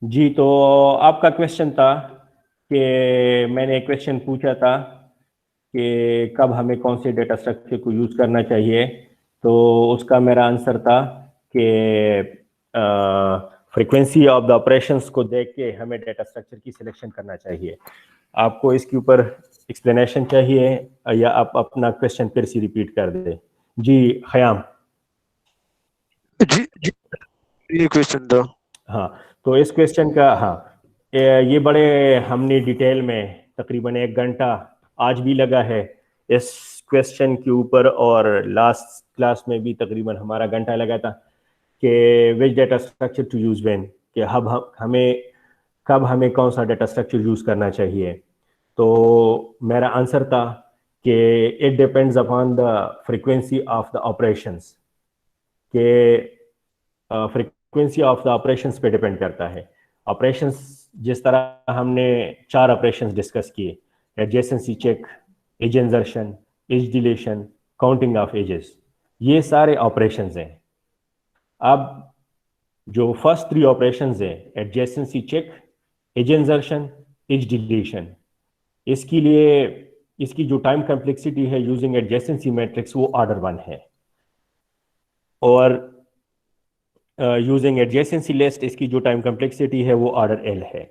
جی تو آپ کا کویشچن تھا کہ میں نے ایک کویشچن پوچھا تھا کہ کب ہمیں کون سے ڈیٹا اسٹرکچر کو یوز کرنا چاہیے، تو اس کا میرا آنسر تھا کہ فریکوینسی آف دا آپریشنس کو دیکھ کے ہمیں ڈیٹا اسٹرکچر کی سلیکشن کرنا چاہیے. آپ کو اس کے اوپر ایکسپلینیشن چاہیے یا آپ اپنا کویشچن پھر سے ریپیٹ کر دیں؟ جی خیام. جی جی یہ کویشچن تھا. ہاں تو اس کویشچن کا یہ بڑے ہم نے ڈیٹیل میں تقریباً 1 گھنٹہ آج بھی لگا ہے اس کویشچن کے اوپر، اور لاسٹ کلاس میں بھی تقریباً ہمارا گھنٹہ لگا تھا کہ which data structure to use when, کہ کب ہمیں کون سا ڈیٹا اسٹرکچر یوز کرنا چاہیے. تو میرا آنسر تھا کہ it depends upon the frequency of the operations, کہ فریکوینسی آف دا آپریشنس پہ ڈیپینڈ کرتا ہے. آپریشنس جس طرح ہم نے 4 آپریشنس ڈسکس کیے، adjacency check, edge insertion, edge deletion, counting of edges, یہ سارے آپریشنز ہیں. اب جو فرسٹ 3 آپریشنز ہیں، adjacency check, edge insertion, edge deletion, اس کے لیے اس کی جو ٹائم کمپلیکسٹی ہے یوزنگ ایڈجیسنسی میٹرکس وہ آرڈر 1 ہے، اور یوزنگ ایڈجیسنسی لسٹ اس کی جو ٹائم کمپلیکسٹی ہے وہ آرڈر ایل ہے.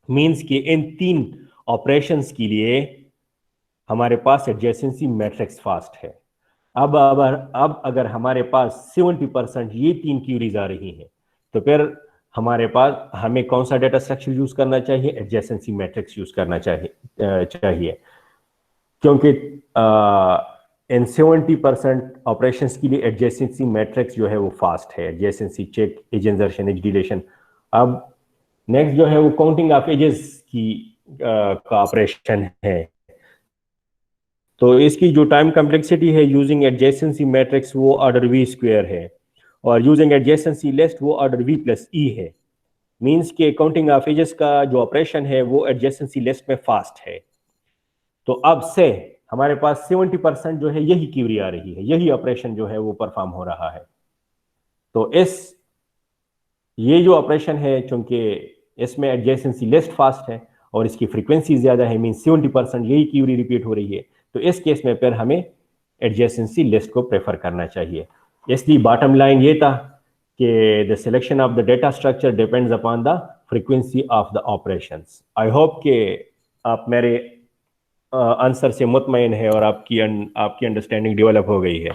مینس کہ ان 3 آپریشنز کے لیے ہمارے پاس ایڈجیسنسی میٹرکس فاسٹ ہے. اب اگر ہمارے پاس 70% یہ 3 کیوریز آ رہی ہیں تو پھر ہمیں کون سا ڈیٹا اسٹرکچر یوز کرنا چاہیے؟ ایڈجیسنسی میٹرکس یوز کرنا چاہیے کیونکہ ان 70% آپریشنس کے لیے ایڈجیسنسی میٹرکس جو ہے وہ فاسٹ ہے، adjacency check, edge insertion, edge deletion. اب نیکسٹ جو ہے وہ کاؤنٹنگ آف ایجز کا آپریشن ہے، تو اس کی جو ٹائم کمپلیکسٹی ہے یوزنگ ایڈجیسنسی میٹرکس وہ آرڈر وی اسکوئر ہے، اور یوزنگ ایڈجیسنسی لسٹ وہ آرڈر وی پلس ای ہے. مینس کہ کاؤنٹنگ آف ایجز کا جو آپریشن ہے وہ ایڈجیسنسی لسٹ میں فاسٹ ہے. تو اب سے ہمارے پاس 70% جو ہے یہی کیوری آ رہی ہے، یہی آپریشن جو ہے وہ پرفارم ہو رہا ہے. تو یہ جو آپریشن ہے چونکہ اس میں ایڈجیسنسی لسٹ فاسٹ ہے اور اس کی فریکوینسی زیادہ ہے، مینس 70% یہی کیوری ریپیٹ ہو رہی ہے، تو اس کیس میں پھر ہمیں ایڈجیسنسی لسٹ کو پریفر کرنا چاہیے. اس لیے باٹم لائن یہ تھا کہ the selection of the data structure depends upon the frequency of the operations. I hope کہ آپ میرے آنسر سے مطمئن ہے اور آپ کی انڈرسٹینڈنگ ڈیولپ ہو گئی ہے.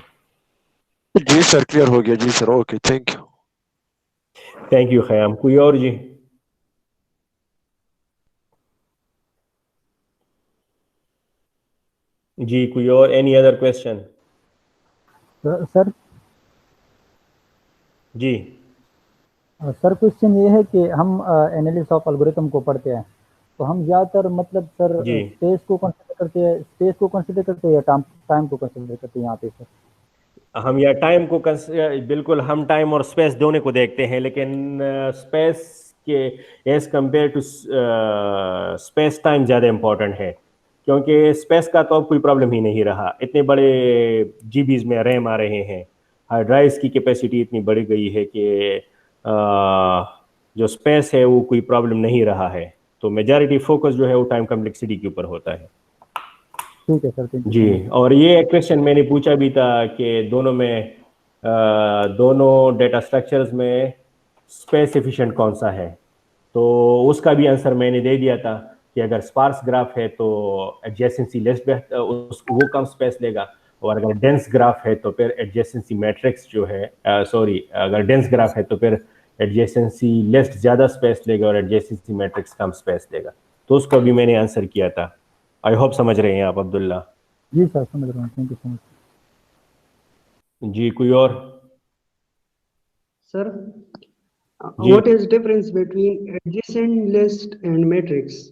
جی سر کلیئر ہو گیا. جی sir okay thank you. Thank you Khayyam. کوئی اور؟ جی کوئی اور؟ Any other question? سر جی سر کوشچن یہ ہے کہ ہم انالیسس آف الگوریتم کو پڑھتے ہیں تو ہم زیادہ تر مطلب سر جی اسپیس کو کنسیڈر کرتے ہیں یا ٹائم کو کنسیڈر کرتے ہیں یہاں پہ سر؟ ہم یا ٹائم کو بالکل ہم ٹائم اور اسپیس دونوں کو دیکھتے ہیں، لیکن اسپیس کے as compare to space time زیادہ امپورٹنٹ ہے، کیونکہ اسپیس کا تو اب کوئی پرابلم ہی نہیں رہا. اتنے بڑے جی بیز میں ریم آ رہے ہیں، ہارڈ ڈرائیوز کی کیپیسٹی اتنی بڑھ گئی ہے کہ جو اسپیس ہے وہ کوئی پرابلم نہیں رہا ہے. تو میجارٹی فوکس جو ہے وہ ٹائم کمپلیکسٹی کے اوپر ہوتا ہے. ٹھیک ہے سر، تھینک یو جی سو مچ. اور یہ کویشچن میں نے پوچھا بھی تھا کہ دونوں ڈیٹا اسٹرکچرز میں اسپیس ایفیشینٹ کون سا ہے، تو اس کا بھی آنسر میں نے دے دیا تھا کہ اگر اسپارس گراف ہے تو ایڈجیسنسی لیس وہ کم اسپیس لے گا، اور اگر ڈینس گراف ہے تو پھر ایڈجیسنسی میٹرکس جو ہے اگر ڈینس گراف ہے تو پھر ایڈجیسنسی لیس زیادہ اسپیس لے گا اور ایڈجیسنسی میٹرکس کم اسپیس لے گا. تو اس کو بھی میں نے آنسر کیا تھا. آئی ہوپ سمجھ رہے ہیں آپ عبداللہ؟ جی سر سمجھ رہا ہوں. تھینک یو سو مچ. جی کوئی اور؟ Sir, G what is difference between adjacent list and matrix?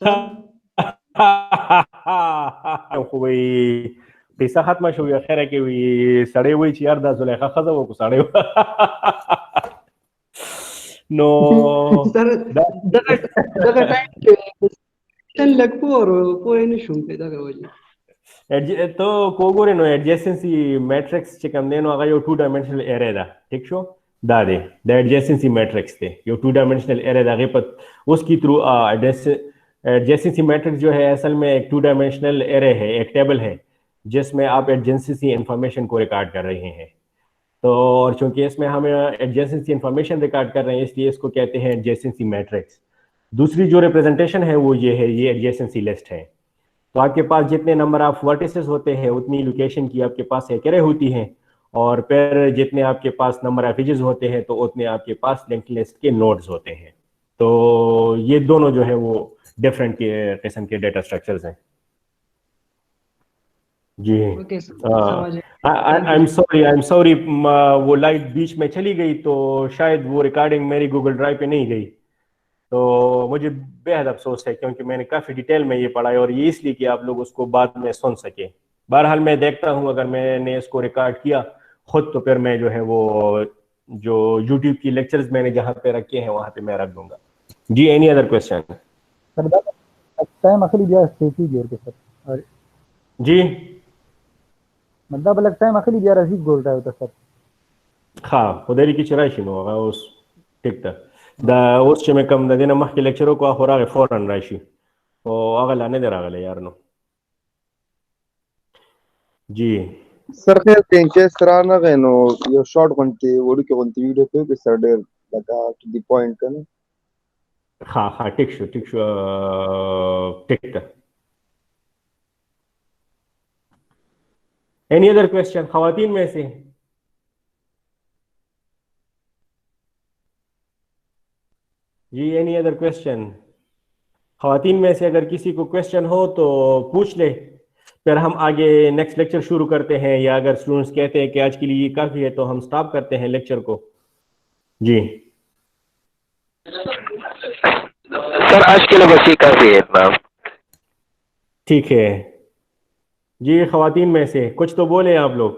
Sir, وہی قصہ ختم شو یا خیر ہے کہ وی سڑے ہوئی چیار دا زلیخا خزا وہ کو سڑے ہوا نو sir, daga time ke lagpo or ko any shumpe daga waji. تو کوگورے نو ایڈجیسنسی میٹرکس چکم دینو هغه یو 2 ډایمنشنل ایرے ده ٹھیک شو. دا دے دا ایڈجیسنسی میٹرکس دے جو 2 ڈائمینشنل ایرے دا غیبت اس کی تھرو ایڈجیسنسی میٹرکس جو ہے اصل میں ایک 2 ڈائمینشنل ایرے ہے, ایک ٹیبل ہے جس میں آپ ایڈجیسنسی انفارمیشن کو ریکارڈ کر رہے ہیں. تو اور چونکہ اس میں ہم ایڈجیسنسی انفارمیشن ریکارڈ کر رہے ہیں اس لیے اس کو کہتے ہیں ایڈجیسنسی میٹرکس. دوسری جو ریپرزنٹیشن ہے وہ یہ ہے, یہ ایڈجیسنسی لسٹ ہے. تو آپ کے پاس جتنے نمبر آف ورٹیسز ہوتے ہیں اتنی لوکیشن کی آپ کے پاس ایک ایرے ہوتی ہیں, اور پھر جتنے آپ کے پاس نمبر آف ایجز ہوتے ہیں تو اتنے آپ کے پاس لنک لسٹ کے نوڈز ہوتے ہیں. تو یہ دونوں جو ہے وہ ڈفرینٹ قسم کے ڈیٹا اسٹرکچرز ہیں. جی اوکے سر, I'm sorry وہ لائٹ بیچ میں چلی گئی تو شاید وہ ریکارڈنگ میری گوگل ڈرائیو پہ نہیں گئی, تو مجھے بے حد افسوس ہے کیونکہ میں نے کافی ڈیٹیل میں یہ پڑھا ہے, اور یہ اس لیے کہ آپ لوگ اس کو بعد میں سن سکیں. بہرحال میں دیکھتا ہوں اگر میں نے اس کو ریکارڈ کیا خود تو پھر میں جو ہے وہ جو یوٹیوب کی لیکچرز میں نے جہاں پہ رکھے ہیں وہاں پہ میں رکھ دوں گا. جی اینی ادر کوشچن؟ ٹائم اخلی بیا استیکی گیر کے سر جی مطلب لگتا ہے اخلی بیا رزیق بول رہا ہوتا سر. ہاں خدای کی چرای شنو هغه اوس ټیک ده دا اوس چې مې کوم د دې نه مخکې لیکچر وکړو خو راغی فورا راشي او هغه لا نه دی راغلی یار. نو جی سر خیر پینچه سرانه غنو یو شارټ غونتی وړو کې غونتی ویډیو په کې سر ډېر لگا ټو دی پوینټ کنه. ها ها ټیک شو ټیک ده. اینی ادر کوشچن خواتین میں سے؟ جی اینی ادر کوشچن؟ خواتین میں سے اگر کسی کو کوشچن ہو تو پوچھ لے, پھر ہم آگے نیکسٹ لیکچر شروع کرتے ہیں, یا اگر اسٹوڈنٹس کہتے ہیں کہ آج کے لیے یہ کافی ہے تو ہم سٹاپ کرتے ہیں لیکچر کو. جی سر آج کے لیے بس یہ کافی ہے اتنا. ٹھیک ہے. جی خواتین میں سے کچھ تو بولیں آپ لوگ.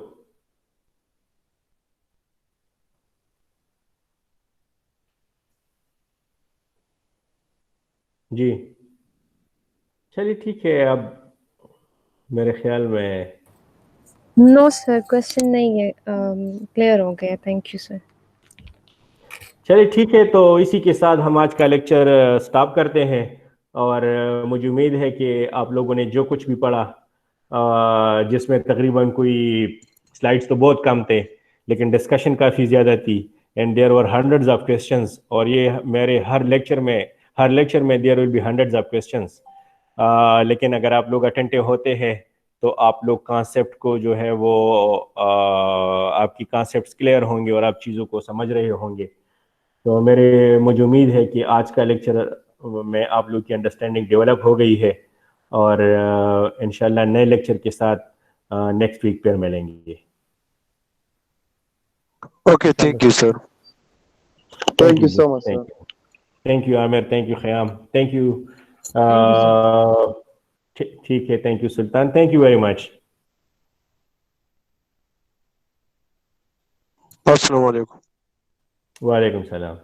جی چلیے ٹھیک ہے. اب میرے خیال میں نو سر کوشچن نہیں ہے, کلیئر ہو گیا. تھینک یو سر. چلیے ٹھیک ہے, تو اسی کے ساتھ ہم آج کا لیکچر سٹاپ کرتے ہیں. اور مجھے امید ہے کہ آپ لوگوں نے جو کچھ بھی پڑھا, جس میں تقریباً کوئی سلائڈس تو بہت کم تھے لیکن ڈسکشن کافی زیادہ تھی, and there were hundreds of questions, اور یہ میرے ہر لیکچر میں there will be hundreds of questions. لیکن اگر آپ لوگ اٹینٹیو ہوتے ہیں تو آپ لوگ کانسیپٹ کو جو ہے وہ آپ کی کانسیپٹس کلیئر ہوں گے اور آپ چیزوں کو سمجھ رہے ہوں گے. تو مجھے امید ہے کہ آج کا لیکچر میں آپ لوگ کی انڈرسٹینڈنگ ڈیولپ ہو گئی ہے, اور انشاءاللہ نئے لیکچر کے ساتھ نیکسٹ ویک پھر ملیں گے. Okay thank you sir. Thank you so much sir. Thank you Aamir, thank you Khayyam, thank you. ٹھیک ہے, thank you Sultan, thank you very much. السلام علیکم. وعلیکم السلام.